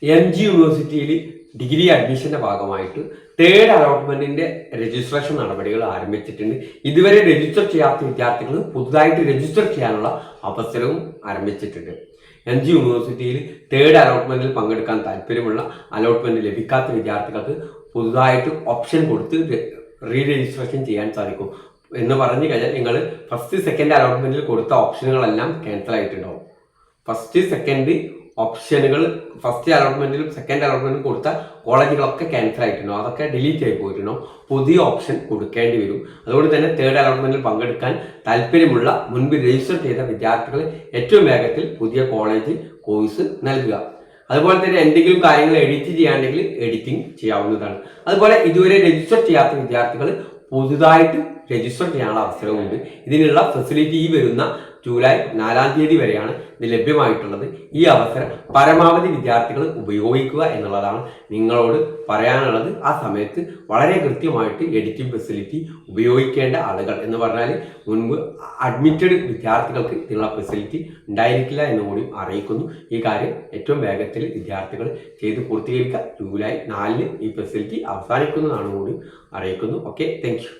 MG യൂണിവേഴ്സിറ്റിയിൽ degree അഡ്മിഷന്റെ ഭാഗമായിട്ട് third അലോട്ട്മെന്റിന്റെ registration നടപടികൾ ആരംഭിച്ചിട്ടുണ്ട്. ഇതുവരെ രജിസ്റ്റർ ചെയ്യാത്ത വിദ്യാർത്ഥികൾ പുതുതായിട്ട് രജിസ്റ്റർ ചെയ്യാനുള്ള അവസരവും ആരംഭിച്ചിട്ടുണ്ട്. MG യൂണിവേഴ്സിറ്റിയിൽ തേർഡ് അലോട്ട്മെന്റിൽ പങ്കെടുക്കാൻ താല്പര്യമുള്ള അലോട്ട്മെന്റ് ലഭിക്കാത്ത വിദ്യാർത്ഥികൾക്ക് പുതുതായിട്ട് ഓപ്ഷൻ കൊടുത്ത് റീ രജിസ്ട്രേഷൻ ചെയ്യാൻ സാധിക്കും. എന്ന് പറഞ്ഞു കഴിഞ്ഞാൽ നിങ്ങൾ ഫസ്റ്റ് സെക്കൻഡ് അലോട്ട്മെന്റിൽ കൊടുത്ത ഓപ്ഷനുകളെല്ലാം ക്യാൻസൽ ആയിട്ടുണ്ടാവും. ഫസ്റ്റ് സെക്കൻഡ് ഓപ്ഷനുകൾ ഫസ്റ്റ് അലോട്ട്മെന്റിലും സെക്കൻഡ് അലോട്ട്മെന്റിലും കൊടുത്ത കോളേജുകളൊക്കെ ക്യാൻസൽ ആയിട്ടുണ്ടാവും. അതൊക്കെ ഡിലീറ്റ് ആയി പോയിട്ടുണ്ടാവും. പുതിയ ഓപ്ഷൻ കൊടുക്കേണ്ടി വരും. അതുകൊണ്ട് തന്നെ തേർഡ് അലോട്ട്മെന്റിൽ പങ്കെടുക്കാൻ താല്പര്യമുള്ള മുൻപ് രജിസ്റ്റർ ചെയ്ത വിദ്യാർത്ഥികൾ ഏറ്റവും വേഗത്തിൽ പുതിയ കോളേജ് കോഴ്സ് നൽകുക. അതുപോലെ തന്നെ എന്തെങ്കിലും കാര്യങ്ങൾ എഡിറ്റ് ചെയ്യാണ്ടെങ്കിൽ എഡിറ്റിംഗ് ചെയ്യാവുന്നതാണ്. അതുപോലെ ഇതുവരെ രജിസ്റ്റർ ചെയ്യാത്ത വിദ്യാർത്ഥികൾ പുതുതായിട്ട് രജിസ്റ്റർ ചെയ്യാനുള്ള അവസരമുണ്ട്. ഇതിനുള്ള ഫെസിലിറ്റി ഈ വരുന്ന ജൂലൈ 4-ാം തീയതി വരെയാണ് ഇത് ലഭ്യമായിട്ടുള്ളത്. ഈ അവസരം പരമാവധി വിദ്യാർത്ഥികൾ ഉപയോഗിക്കുക എന്നുള്ളതാണ് നിങ്ങളോട് പറയാനുള്ളത്. ആ സമയത്ത് വളരെ കൃത്യമായിട്ട് എഡിറ്റിംഗ് ഫെസിലിറ്റി ഉപയോഗിക്കേണ്ട ആളുകൾ എന്ന് പറഞ്ഞാൽ മുൻപ് അഡ്മിറ്റഡ് വിദ്യാർത്ഥികൾക്ക് ഇതിനുള്ള ഫെസിലിറ്റി ഉണ്ടായിരിക്കില്ല എന്ന് കൂടി അറിയിക്കുന്നു. ഈ കാര്യം ഏറ്റവും വേഗത്തിൽ വിദ്യാർത്ഥികൾ ചെയ്ത് പൂർത്തീകരിക്കുക. ജൂലൈ 4-ന് ഈ ഫെസിലിറ്റി അവസാനിക്കുന്നതാണ് കൂടി അറിയിക്കുന്നു. Okay, thank you.